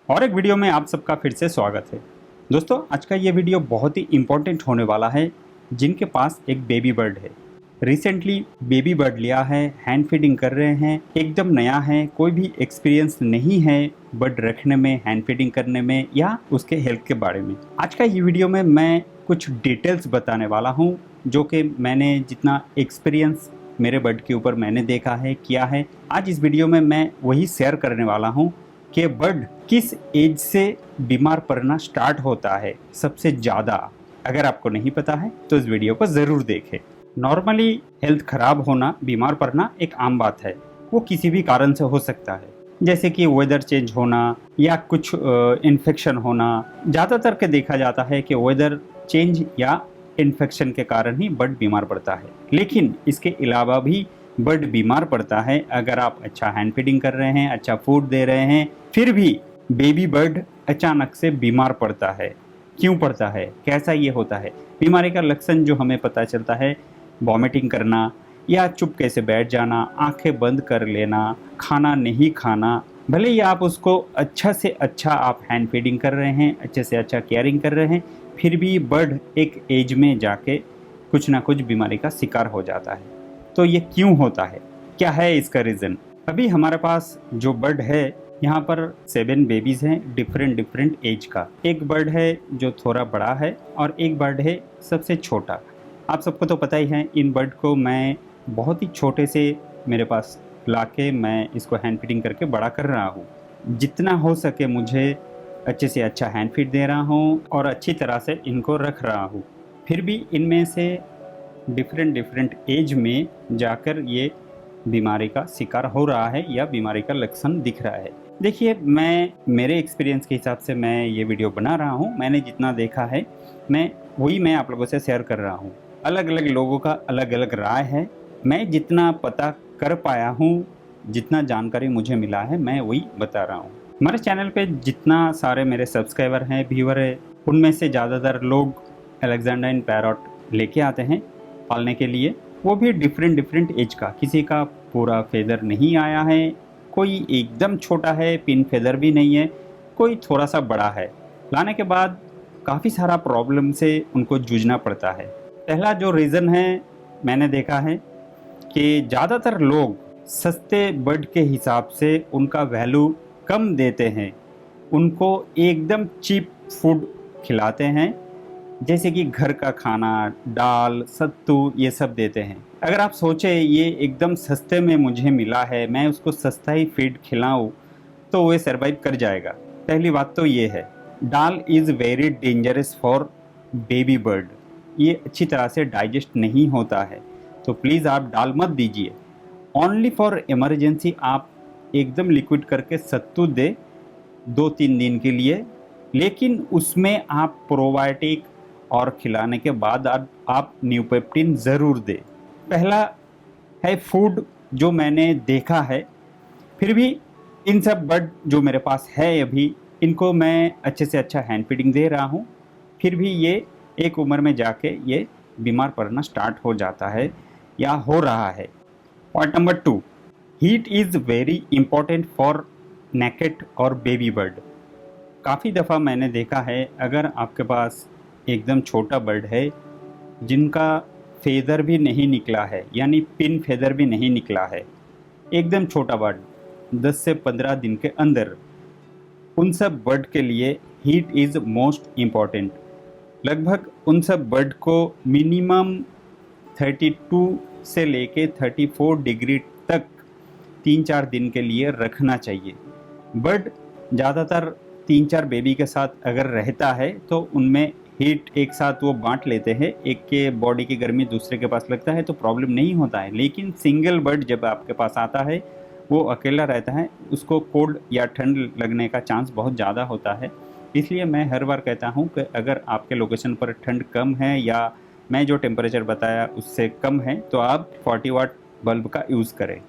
और एक वीडियो में आप सबका फिर से स्वागत है। दोस्तों, आज का ये वीडियो बहुत ही इम्पोर्टेंट होने वाला है जिनके पास एक बेबी बर्ड है। रिसेंटली बेबी बर्ड लिया है, हैंड फीडिंग कर रहे हैं, एकदम नया है, कोई भी एक्सपीरियंस नहीं है बर्ड रखने में, हैंड फीडिंग करने में या उसके हेल्थ के बारे में। आज का ये वीडियो में मैं कुछ डिटेल्स बताने वाला हूँ जो कि मैंने जितना एक्सपीरियंस मेरे बर्ड के ऊपर मैंने देखा है, किया है। आज इस वीडियो में मैं वही शेयर करने वाला हूँ कि बर्ड किस एज से बीमार पड़ना स्टार्ट होता है सबसे ज़्यादा। अगर आपको नहीं पता है तो इस वीडियो को ज़रूर देखें। नॉर्मली हेल्थ खराब होना, बीमार पड़ना एक आम बात है। वो किसी भी कारण से हो सकता है, जैसे कि वेदर चेंज होना या कुछ इन्फेक्शन होना। ज़्यादातर के देखा जाता है कि वेदर चेंज या इन्फेक्शन के कारण ही बर्ड बीमार पड़ता है, लेकिन इसके अलावा भी बर्ड बीमार पड़ता है अगर आप अच्छा हैंड फीडिंग कर रहे हैं, अच्छा फूड दे रहे हैं। फिर भी बेबी बर्ड अचानक से बीमार पड़ता है। क्यों पड़ता है, कैसा ये होता है? बीमारी का लक्षण जो हमें पता चलता है, वॉमिटिंग करना या चुपके से बैठ जाना, आंखें बंद कर लेना, खाना नहीं खाना। भले ही आप उसको अच्छा से अच्छा आप हैंड फीडिंग कर रहे हैं, अच्छे से अच्छा केयरिंग कर रहे हैं, फिर भी बर्ड एक एज में जाके कुछ ना कुछ बीमारी का शिकार हो जाता है। तो ये क्यों होता है, क्या है इसका रीज़न? अभी हमारे पास जो बर्ड है, यहाँ पर 7 बेबीज़ हैं डिफरेंट एज का। एक बर्ड है जो थोड़ा बड़ा है और एक बर्ड है सबसे छोटा। आप सबको तो पता ही है, इन बर्ड को मैं बहुत ही छोटे से मेरे पास लाके मैं इसको हैंड फीडिंग करके बड़ा कर रहा हूँ। जितना हो सके मुझे अच्छे से अच्छा हैंड फीड दे रहा हूँ और अच्छी तरह से इनको रख रहा हूँ। फिर भी इनमें से डिफरेंट एज में जाकर ये बीमारी का शिकार हो रहा है या बीमारी का लक्षण दिख रहा है। देखिए, मैं मेरे एक्सपीरियंस के हिसाब से मैं ये वीडियो बना रहा हूँ। मैंने जितना देखा है मैं आप लोगों से शेयर कर रहा हूँ। अलग अलग लोगों का अलग अलग राय है। मैं जितना पता कर पाया हूँ, जितना जानकारी मुझे मिला है, मैं वही बता रहा हूँ। हमारे चैनल पे जितना सारे मेरे सब्सक्राइबर हैं, व्यूअर है, उनमें से ज़्यादातर लोग अलेक्जेंड्राइन पैरॉट लेके आते हैं पालने के लिए। वो भी डिफरेंट एज का। किसी का पूरा फेदर नहीं आया है, कोई एकदम छोटा है, पिन फेदर भी नहीं है, कोई थोड़ा सा बड़ा है। लाने के बाद काफ़ी सारा प्रॉब्लम से उनको जूझना पड़ता है। पहला जो रीज़न है, मैंने देखा है कि ज़्यादातर लोग सस्ते बर्ड के हिसाब से उनका वैल्यू कम देते हैं। उनको एकदम चीप फूड खिलाते हैं, जैसे कि घर का खाना, दाल, सत्तू, ये सब देते हैं। अगर आप सोचें ये एकदम सस्ते में मुझे मिला है, मैं उसको सस्ता ही फीड खिलाऊं तो वो सर्वाइव कर जाएगा। पहली बात तो ये है। Dal is very dangerous for baby bird. ये अच्छी तरह से डाइजेस्ट नहीं होता है, तो प्लीज़ आप दाल मत दीजिए। ओनली फॉर इमरजेंसी आप एकदम लिक्विड करके सत्तू दे 2-3 दिन के लिए, लेकिन उसमें आप प्रोबायोटिक और खिलाने के बाद आप न्यूपेप्टिन ज़रूर दें। पहला है फूड जो मैंने देखा है। फिर भी इन सब बर्ड जो मेरे पास है अभी, इनको मैं अच्छे से अच्छा हैंड फीडिंग दे रहा हूँ। फिर भी ये एक उम्र में जाके ये बीमार पड़ना स्टार्ट हो जाता है या हो रहा है। Point number 2, heat is very important for naked और बेबी बर्ड। काफ़ी दफ़ा मैंने देखा है, अगर आपके पास एकदम छोटा बर्ड है जिनका फेदर भी नहीं निकला है, यानी पिन फेदर भी नहीं निकला है, एकदम छोटा बर्ड 10 से 15 दिन के अंदर, उन सब बर्ड के लिए हीट इज़ मोस्ट इम्पॉर्टेंट। लगभग उन सब बर्ड को मिनिमम 32 से लेके 34 डिग्री तक 3-4 दिन के लिए रखना चाहिए। बर्ड ज़्यादातर 3-4 बेबी के साथ अगर रहता है तो उनमें हीट एक साथ वो बांट लेते हैं, एक के बॉडी की गर्मी दूसरे के पास लगता है तो प्रॉब्लम नहीं होता है। लेकिन सिंगल बर्ड जब आपके पास आता है, वो अकेला रहता है, उसको कोल्ड या ठंड लगने का चांस बहुत ज़्यादा होता है। इसलिए मैं हर बार कहता हूँ कि अगर आपके लोकेशन पर ठंड कम है या मैं जो टेम्परेचर बताया उससे कम है, तो आप 40 वाट बल्ब का यूज़ करें।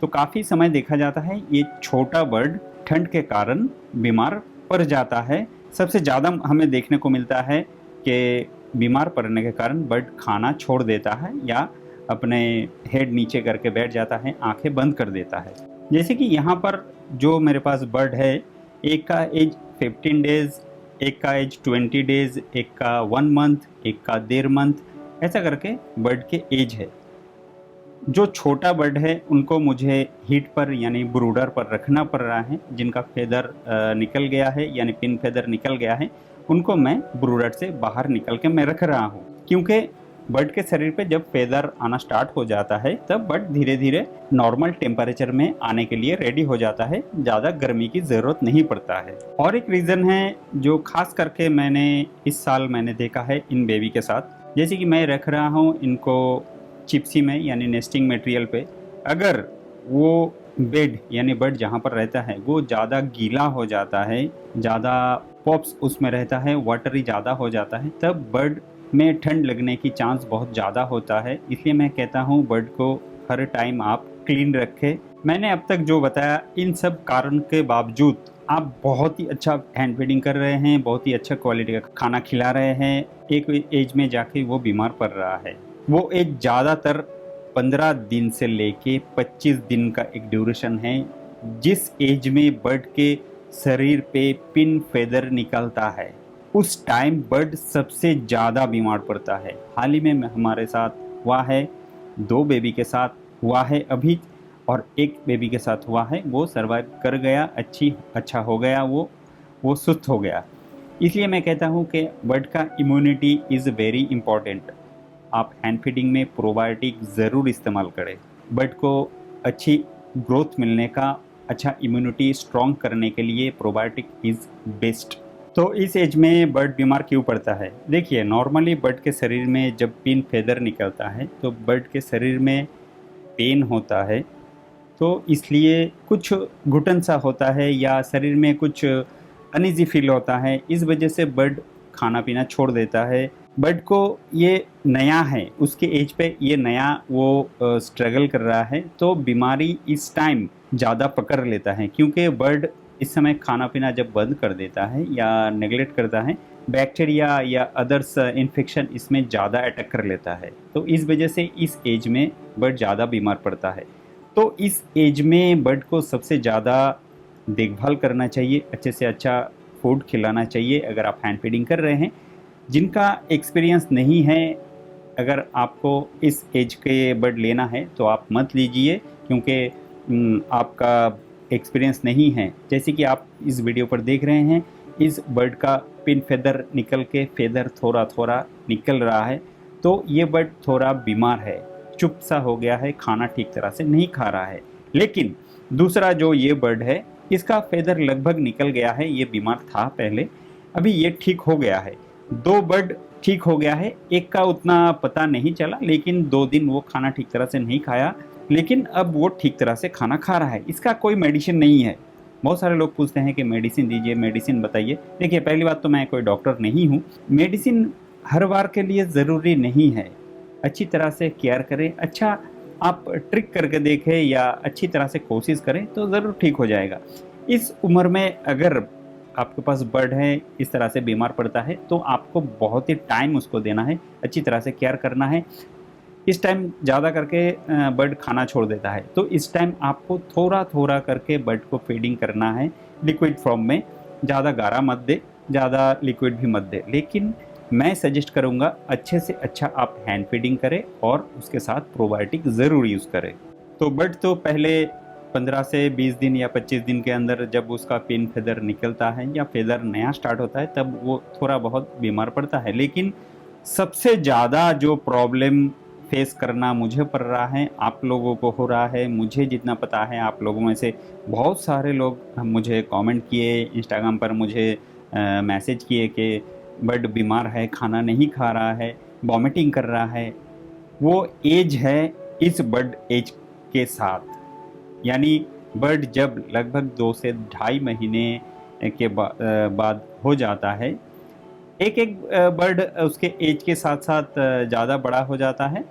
तो काफ़ी समय देखा जाता है ये छोटा बर्ड ठंड के कारण बीमार पड़ जाता है। सबसे ज़्यादा हमें देखने को मिलता है कि बीमार पड़ने के कारण बर्ड खाना छोड़ देता है या अपने हेड नीचे करके बैठ जाता है, आंखें बंद कर देता है। जैसे कि यहाँ पर जो मेरे पास बर्ड है, एक का एज 15 डेज़, एक का एज 20 डेज़, एक का 1 मंथ, एक का 1.5 मंथ, ऐसा करके बर्ड के एज है। जो छोटा बर्ड है उनको मुझे हीट पर यानी ब्रूडर पर रखना पड़ रहा है। जिनका फेदर निकल गया है यानी पिन फेदर निकल गया है, उनको मैं ब्रूडर से बाहर निकल के मैं रख रहा हूँ, क्योंकि बर्ड के शरीर पे जब फेदर आना स्टार्ट हो जाता है तब बर्ड धीरे धीरे नॉर्मल टेम्परेचर में आने के लिए रेडी हो जाता है, ज़्यादा गर्मी की ज़रूरत नहीं पड़ता है। और एक रीज़न है जो खास करके मैंने इस साल मैंने देखा है इन बेबी के साथ, जैसे कि मैं रख रहा हूँ इनको चिप्सी में यानी नेस्टिंग मटेरियल पे। अगर वो बेड यानी बर्ड जहाँ पर रहता है वो ज़्यादा गीला हो जाता है, ज़्यादा पॉप्स उसमें रहता है, वाटरी ज़्यादा हो जाता है, तब बर्ड में ठंड लगने की चांस बहुत ज़्यादा होता है। इसलिए मैं कहता हूँ बर्ड को हर टाइम आप क्लीन रखें। मैंने अब तक जो बताया इन सब कारण के बावजूद आप बहुत ही अच्छा हैंड फीडिंग कर रहे हैं, बहुत ही अच्छा क्वालिटी का खाना खिला रहे हैं, एक एज में जाके वो बीमार पड़ रहा है। वो एज ज़्यादातर 15 दिन से लेके 25 दिन का एक ड्यूरेशन है, जिस एज में बर्ड के शरीर पे पिन फेदर निकलता है उस टाइम बर्ड सबसे ज़्यादा बीमार पड़ता है। हाल ही में हमारे साथ हुआ है, 2 बेबी के साथ हुआ है अभी, और एक बेबी के साथ हुआ है, वो सर्वाइव कर गया, अच्छा हो गया, वो सुस्त हो गया। इसलिए मैं कहता हूँ कि बर्ड का इम्यूनिटी इज़ वेरी इम्पॉर्टेंट। आप हैंड फीडिंग में प्रोबायोटिक ज़रूर इस्तेमाल करें। बर्ड को अच्छी ग्रोथ मिलने का, अच्छा इम्यूनिटी स्ट्रॉन्ग करने के लिए प्रोबायोटिक इज़ बेस्ट। तो इस एज में बर्ड बीमार क्यों पड़ता है? देखिए, नॉर्मली बर्ड के शरीर में जब पिन फेदर निकलता है तो बर्ड के शरीर में पेन होता है, तो इसलिए कुछ घुटन सा होता है या शरीर में कुछ अनईजी फील होता है, इस वजह से बर्ड खाना पीना छोड़ देता है। बर्ड को ये नया है, उसके एज पे ये नया वो स्ट्रगल कर रहा है, तो बीमारी इस टाइम ज़्यादा पकड़ लेता है, क्योंकि बर्ड इस समय खाना पीना जब बंद कर देता है या नेगलेक्ट करता है, बैक्टीरिया या अदर्स इन्फेक्शन इसमें ज़्यादा अटैक कर लेता है। तो इस वजह से इस एज में बर्ड ज़्यादा बीमार पड़ता है। तो इस एज में बर्ड को सबसे ज़्यादा देखभाल करना चाहिए, अच्छे से अच्छा फूड खिलाना चाहिए अगर आप हैंड फीडिंग कर रहे हैं। जिनका एक्सपीरियंस नहीं है, अगर आपको इस एज के बर्ड लेना है तो आप मत लीजिए, क्योंकि आपका एक्सपीरियंस नहीं है। जैसे कि आप इस वीडियो पर देख रहे हैं, इस बर्ड का पिन फेदर निकल के फेदर थोड़ा थोड़ा निकल रहा है, तो ये बर्ड थोड़ा बीमार है, चुप सा हो गया है, खाना ठीक तरह से नहीं खा रहा है। लेकिन दूसरा जो ये बर्ड है, इसका फेदर लगभग निकल गया है, ये बीमार था पहले, अभी ये ठीक हो गया है। 2 बर्ड ठीक हो गया है, एक का उतना पता नहीं चला, लेकिन 2 दिन वो खाना ठीक तरह से नहीं खाया, लेकिन अब वो ठीक तरह से खाना खा रहा है। इसका कोई मेडिसिन नहीं है। बहुत सारे लोग पूछते हैं कि मेडिसिन दीजिए, मेडिसिन बताइए। देखिए, पहली बात तो मैं कोई डॉक्टर नहीं हूँ, मेडिसिन हर बार के लिए ज़रूरी नहीं है। अच्छी तरह से केयर करें, अच्छा आप ट्रिक करके देखें या अच्छी तरह से कोशिश करें तो ज़रूर ठीक हो जाएगा। इस उम्र में अगर आपके पास बर्ड है इस तरह से बीमार पड़ता है, तो आपको बहुत ही टाइम उसको देना है, अच्छी तरह से केयर करना है। इस टाइम ज़्यादा करके बर्ड खाना छोड़ देता है, तो इस टाइम आपको थोड़ा थोड़ा करके बर्ड को फीडिंग करना है लिक्विड फॉर्म में। ज़्यादा गाढ़ा मत दे, ज़्यादा लिक्विड भी मत दे, लेकिन मैं सजेस्ट करूँगा अच्छे से अच्छा आप हैंड फीडिंग करें और उसके साथ प्रोबायोटिक ज़रूर यूज़ करें। तो बर्ड तो पहले 15 से 20 दिन या 25 दिन के अंदर जब उसका पिन फेदर निकलता है या फेदर नया स्टार्ट होता है, तब वो थोड़ा बहुत बीमार पड़ता है। लेकिन सबसे ज़्यादा जो प्रॉब्लम फेस करना मुझे पड़ रहा है, आप लोगों को हो रहा है, मुझे जितना पता है आप लोगों में से बहुत सारे लोग मुझे कमेंट किए, इंस्टाग्राम पर मुझे मैसेज किए कि बर्ड बीमार है, खाना नहीं खा रहा है, वॉमिटिंग कर रहा है। वो एज है इस बर्ड एज के साथ, यानी बर्ड जब लगभग 2 से ढाई महीने के बाद हो जाता है, एक एक बर्ड उसके एज के साथ साथ ज़्यादा बड़ा हो जाता है,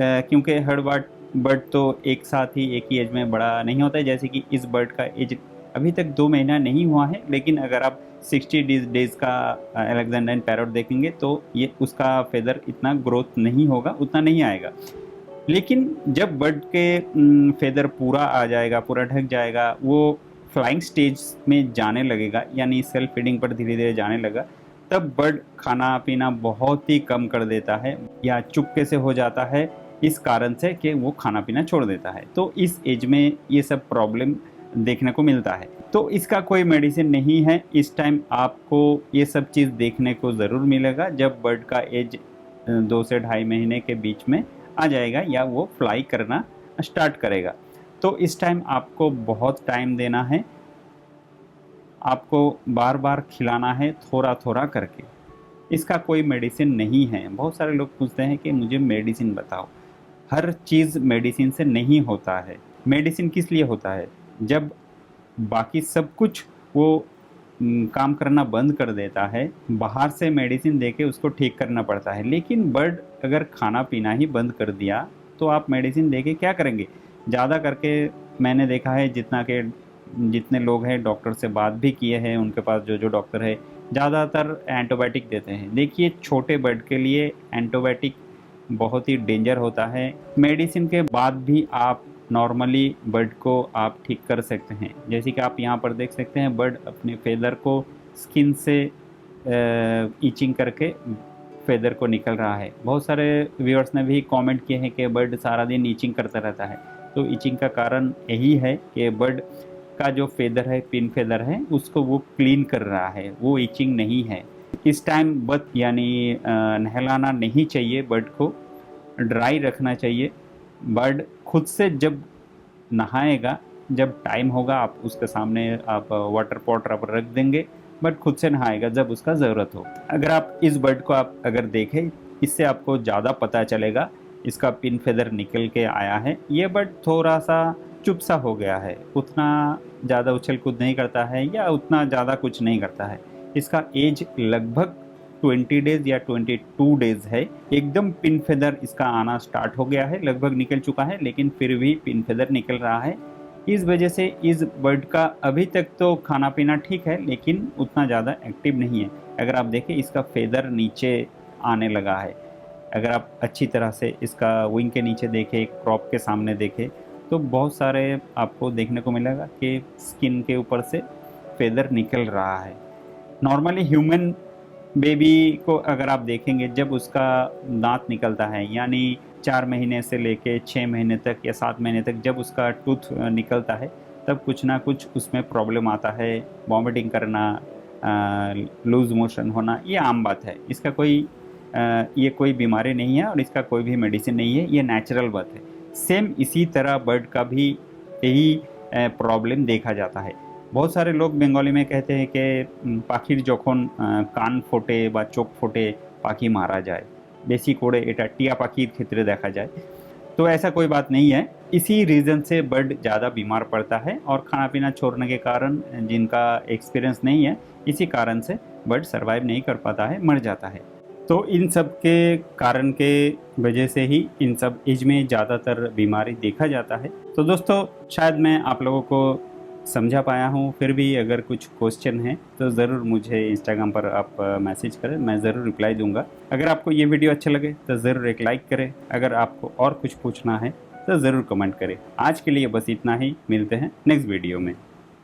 क्योंकि हर बर्ड तो एक साथ ही एक ही एज में बड़ा नहीं होता है। जैसे कि इस बर्ड का एज अभी तक 2 महीना नहीं हुआ है, लेकिन अगर आप 60 डेज़ का अलेक्जेंड्राइन पैरोट देखेंगे तो ये उसका फेदर इतना ग्रोथ नहीं होगा, उतना नहीं आएगा। लेकिन जब बर्ड के फेदर पूरा आ जाएगा, पूरा ढक जाएगा, वो फ्लाइंग स्टेज में जाने लगेगा, यानी सेल्फ फीडिंग पर धीरे धीरे जाने लगा, तब बर्ड खाना पीना बहुत ही कम कर देता है या चुपके से हो जाता है, इस कारण से कि वो खाना पीना छोड़ देता है। तो इस एज में ये सब प्रॉब्लम देखने को मिलता है। तो इसका कोई मेडिसिन नहीं है। इस टाइम आपको ये सब चीज़ देखने को ज़रूर मिलेगा जब बर्ड का एज 2 से ढाई महीने के बीच में आ जाएगा या वो फ्लाई करना स्टार्ट करेगा। तो इस टाइम आपको बहुत टाइम देना है, आपको बार बार खिलाना है थोड़ा थोड़ा करके। इसका कोई मेडिसिन नहीं है। बहुत सारे लोग पूछते हैं कि मुझे मेडिसिन बताओ। हर चीज़ मेडिसिन से नहीं होता है। मेडिसिन किस लिए होता है? जब बाकी सब कुछ वो काम करना बंद कर देता है, बाहर से मेडिसिन देके उसको ठीक करना पड़ता है। लेकिन बर्ड अगर खाना पीना ही बंद कर दिया तो आप मेडिसिन देके क्या करेंगे? ज़्यादा करके मैंने देखा है, जितने लोग हैं डॉक्टर से बात भी किए हैं, उनके पास जो डॉक्टर है ज़्यादातर एंटीबायोटिक देते हैं। देखिए, छोटे बर्ड के लिए एंटीबायोटिक बहुत ही डेंजर होता है। मेडिसिन के बाद भी आप नॉर्मली बर्ड को आप ठीक कर सकते हैं। जैसे कि आप यहाँ पर देख सकते हैं, बर्ड अपने फेदर को स्किन से ईचिंग करके फेदर को निकल रहा है। बहुत सारे व्यूअर्स ने भी कमेंट किए हैं कि बर्ड सारा दिन ईचिंग करता रहता है। तो ईचिंग का कारण यही है कि बर्ड का जो फेदर है, पिन फेदर है, उसको वो क्लीन कर रहा है, वो ईचिंग नहीं है। इस टाइम बर्ड यानी नहलाना नहीं चाहिए, बर्ड को ड्राई रखना चाहिए। बर्ड खुद से जब नहाएगा, जब टाइम होगा, आप उसके सामने आप वाटर पॉट रख देंगे, बट खुद से नहाएगा जब उसका ज़रूरत हो। अगर आप इस बर्ड को आप अगर देखें, इससे आपको ज़्यादा पता चलेगा। इसका पिन फेदर निकल के आया है। ये बर्ड थोड़ा सा चुप सा हो गया है, उतना ज़्यादा उछल कूद नहीं करता है या उतना ज़्यादा कुछ नहीं करता है। इसका एज लगभग 20 डेज़ या 22 डेज़ है। एकदम पिन फेदर इसका आना स्टार्ट हो गया है, लगभग निकल चुका है, लेकिन फिर भी पिन फेदर निकल रहा है। इस वजह से इस बर्ड का अभी तक तो खाना पीना ठीक है, लेकिन उतना ज़्यादा एक्टिव नहीं है। अगर आप देखें, इसका फेदर नीचे आने लगा है। अगर आप अच्छी तरह से इसका विंग के नीचे देखें, क्रॉप के सामने देखें, तो बहुत सारे आपको देखने को मिलेगा कि स्किन के ऊपर से फेदर निकल रहा है। नॉर्मली ह्यूमन बेबी को अगर आप देखेंगे, जब उसका दांत निकलता है, यानी 4 महीने से लेके 6 महीने तक या 7 महीने तक जब उसका टूथ निकलता है, तब कुछ ना कुछ उसमें प्रॉब्लम आता है। वॉमिटिंग करना, लूज़ मोशन होना, ये आम बात है। इसका ये कोई बीमारी नहीं है और इसका कोई भी मेडिसिन नहीं है, ये नेचुरल बात है। सेम इसी तरह बर्ड का भी यही प्रॉब्लम देखा जाता है। बहुत सारे लोग बंगाली में कहते हैं कि पाखिर যখন कान फोटे বা चोख फोटे पाखी मारा जाए, बेसी कोड़े एटा टिया पाखिर क्षेत्रे देखा जाए। तो ऐसा कोई बात नहीं है। इसी रीज़न से बर्ड ज़्यादा बीमार पड़ता है और खाना पीना छोड़ने के कारण, जिनका एक्सपीरियंस नहीं है, इसी कारण से बर्ड सर्वाइव नहीं कर पाता है, मर जाता है। तो इन सब के कारण के वजह से ही इन सब एज में ज़्यादातर बीमारी देखा जाता है। तो दोस्तों, शायद मैं आप लोगों को समझा पाया हूँ। फिर भी अगर कुछ क्वेश्चन है तो ज़रूर मुझे इंस्टाग्राम पर आप मैसेज करें, मैं ज़रूर रिप्लाई दूंगा। अगर आपको ये वीडियो अच्छा लगे तो ज़रूर एक लाइक करें। अगर आपको और कुछ पूछना है तो ज़रूर कमेंट करें। आज के लिए बस इतना ही, मिलते हैं नेक्स्ट वीडियो में।